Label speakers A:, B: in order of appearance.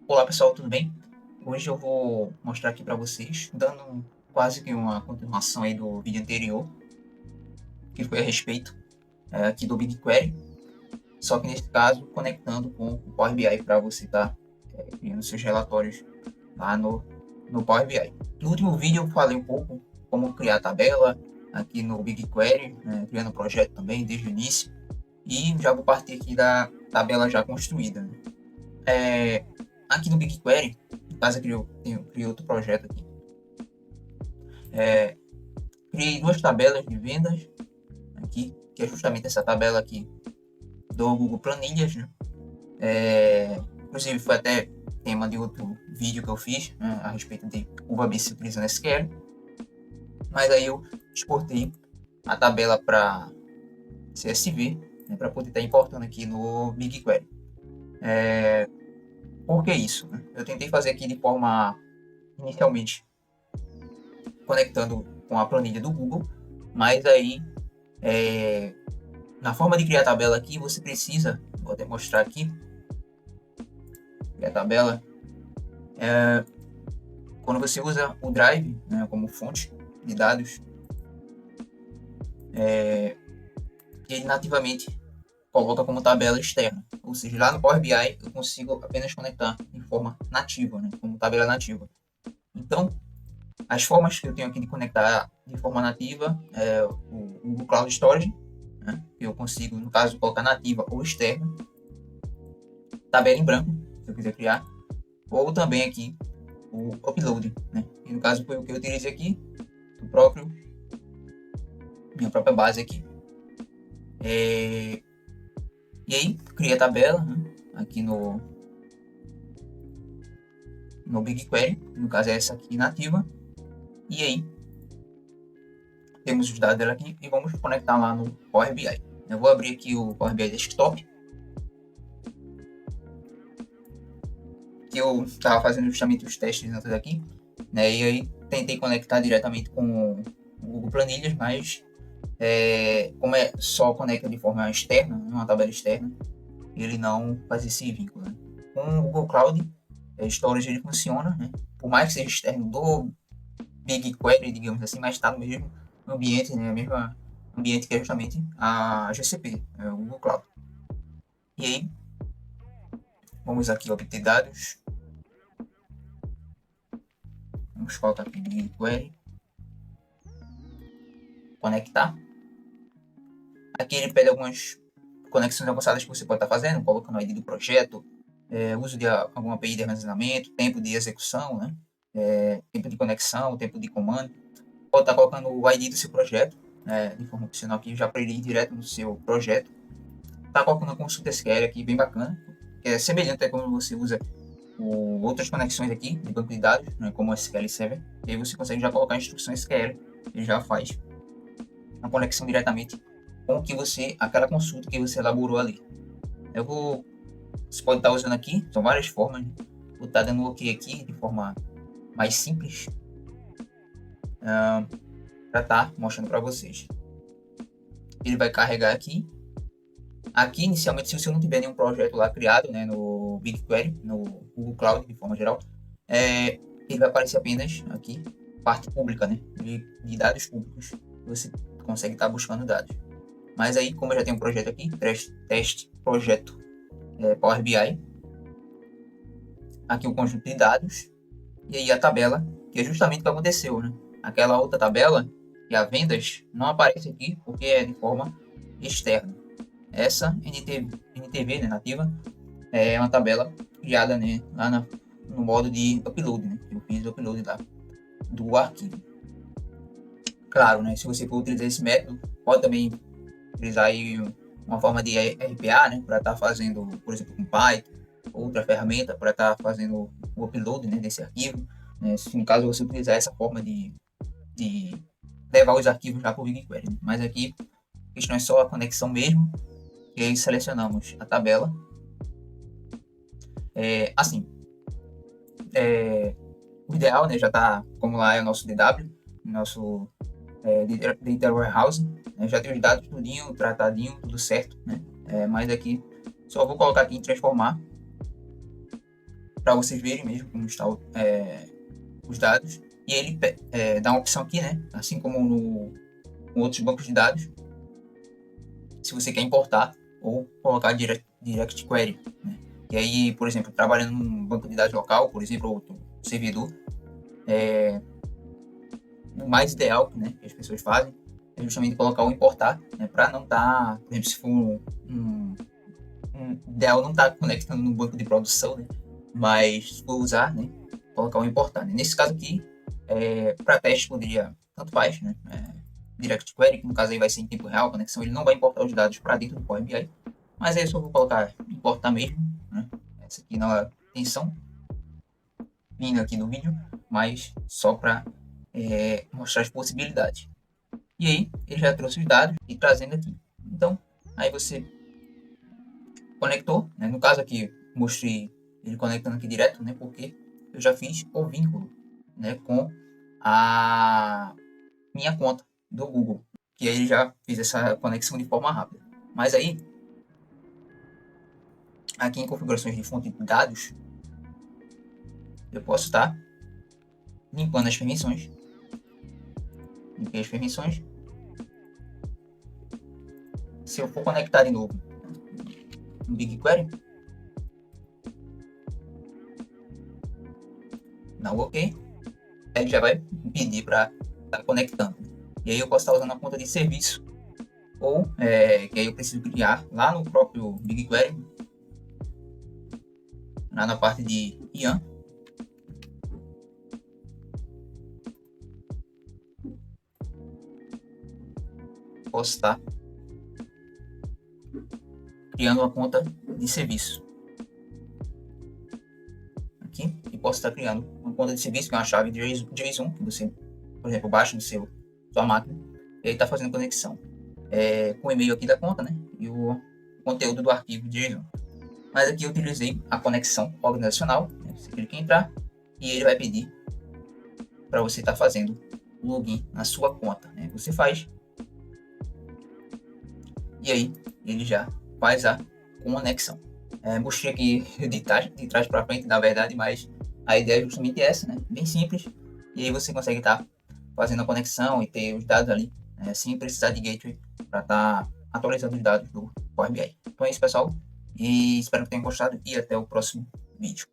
A: Olá pessoal, tudo bem? Hoje eu vou mostrar aqui para vocês, dando quase que uma continuação aí do vídeo anterior, que foi a respeito aqui do BigQuery, só que nesse caso conectando com o Power BI para você estar criando seus relatórios lá no Power BI. No último vídeo eu falei um pouco como criar a tabela aqui no BigQuery, criando o projeto também desde o início, e já vou partir aqui da tabela já construída, né? Aqui no BigQuery, no caso eu criei outro projeto aqui. Criei duas tabelas de vendas aqui, que é justamente essa tabela aqui do Google Planilhas, né? Inclusive foi até tema de outro vídeo que eu fiz, né, a respeito de UVA-BC utilizando SQL. Mas aí eu exportei a tabela para CSV, né, para poder estar importando aqui no BigQuery. Por que isso? Eu tentei fazer aqui de forma, inicialmente, conectando com a planilha do Google, mas aí, na forma de criar a tabela aqui, você precisa, vou até mostrar aqui, criar a tabela, quando você usa o Drive, né, como fonte de dados, ele nativamente coloca como tabela externa. Ou seja, lá no Power BI eu consigo apenas conectar de forma nativa, né, como tabela nativa. Então, as formas que eu tenho aqui de conectar de forma nativa é o Google Cloud Storage, né, que eu consigo, no caso, colocar nativa ou externa, tabela em branco, se eu quiser criar, ou também aqui o upload, né? E no caso foi o que eu utilizei aqui, do próprio minha própria base aqui. E aí criei a tabela, né, aqui no BigQuery, no caso é essa aqui nativa. E aí temos os dados dela aqui e vamos conectar lá no Power BI. Eu vou abrir aqui o Power BI Desktop, que eu estava fazendo justamente os testes dentro daqui, né? E aí tentei conectar diretamente com o Google Planilhas, mas como é só conecta de forma externa, uma tabela externa, ele não faz esse vínculo, né? Com o Google Cloud Storage ele funciona, né? Por mais que seja externo do BigQuery, digamos assim, mas está no mesmo ambiente, né? O mesmo ambiente que é justamente a GCP, o Google Cloud. E aí, vamos aqui obter dados, vamos colocar aqui BigQuery, conectar. Aqui ele pede algumas conexões avançadas que você pode estar fazendo, colocando o ID do projeto, uso de alguma API de armazenamento, tempo de execução, né? Tempo de conexão, tempo de comando. Pode estar colocando o ID do seu projeto, de forma opcional aqui, já para ele ir direto no seu projeto. Está colocando a consulta SQL aqui, bem bacana, que é semelhante a como você usa outras conexões aqui de banco de dados, né, como o SQL Server, e aí você consegue já colocar a instrução SQL, ele já faz a conexão diretamente com o que você, aquela consulta que você elaborou ali. Você pode estar usando aqui, são várias formas, né? Vou estar dando OK aqui de forma mais simples, para estar mostrando para vocês. Ele vai carregar aqui. Aqui, inicialmente, se você não tiver nenhum projeto lá criado, né, no BigQuery, no Google Cloud, de forma geral, ele vai aparecer apenas aqui, parte pública, né, de dados públicos. Você consegue estar buscando dados. Mas aí, como eu já tenho um projeto aqui, teste projeto Power BI, aqui o conjunto de dados, e aí a tabela, que é justamente o que aconteceu, né? Aquela outra tabela, que é a vendas, não aparece aqui porque é de forma externa. Essa NTV, né, nativa, é uma tabela criada, né, lá no modo de upload, né? Eu fiz o upload lá do arquivo. Claro, né, se você for utilizar esse método, pode também utilizar aí uma forma de RPA, né, para estar fazendo, por exemplo, com Python, outra ferramenta para estar fazendo o upload, né, desse arquivo. Né, se no caso você utilizar essa forma de levar os arquivos já para o BigQuery. Né? Mas aqui a questão é só a conexão mesmo, e aí selecionamos a tabela. Assim, o ideal, né, já está, como lá é o nosso DW, nosso Data Warehouse, né, já tem os dados tudinho, tratadinho, tudo certo, né? Mas aqui, só vou colocar aqui em transformar, para vocês verem mesmo como estão os dados. E ele dá uma opção aqui, né? Assim como com outros bancos de dados, se você quer importar ou colocar direct query, né? E aí, por exemplo, trabalhando num banco de dados local, por exemplo, outro servidor, o mais ideal, né, que as pessoas fazem é justamente colocar o importar, né, para não estar, por exemplo, se for ideal não estar conectando no banco de produção, né, mas se for usar, né, colocar o importar. Né. Nesse caso aqui, para teste poderia, tanto faz, né, direct query, que no caso aí vai ser em tempo real, a conexão, ele não vai importar os dados para dentro do Power BI, mas aí eu só vou colocar importar mesmo, né, essa aqui não é a intenção, vindo aqui no vídeo, mas só para mostrar as possibilidades. E aí, ele já trouxe os dados e trazendo aqui. Então, aí você conectou, né? No caso aqui, mostrei ele conectando aqui direto, né? Porque eu já fiz o vínculo, né? Com a minha conta do Google. Que aí ele já fiz essa conexão de forma rápida. Mas aí, aqui em configurações de fonte de dados, eu posso estar limpando as permissões. Limpei as permissões. Se eu for conectar de novo no BigQuery, não ok, ele já vai pedir para estar conectando. E aí eu posso estar usando a conta de serviço, ou que aí eu preciso criar lá no próprio BigQuery, lá na parte de IAM. Posso estar criando uma conta de serviço. Aqui, e posso estar criando uma conta de serviço, que é uma chave de JSON, que você, por exemplo, baixa no sua máquina, e aí está fazendo conexão com o e-mail aqui da conta, né? E o conteúdo do arquivo de JSON. Mas aqui eu utilizei a conexão organizacional, né? Você clica em entrar e ele vai pedir para você estar fazendo o login na sua conta, né? Você faz e aí ele já faz a conexão. Mostrei aqui de trás para frente, na verdade, mas a ideia é justamente essa, né? Bem simples. E aí você consegue estar fazendo a conexão e ter os dados ali, né? Sem precisar de gateway para estar atualizando os dados do Power BI. Então é isso, pessoal. E espero que tenham gostado e até o próximo vídeo.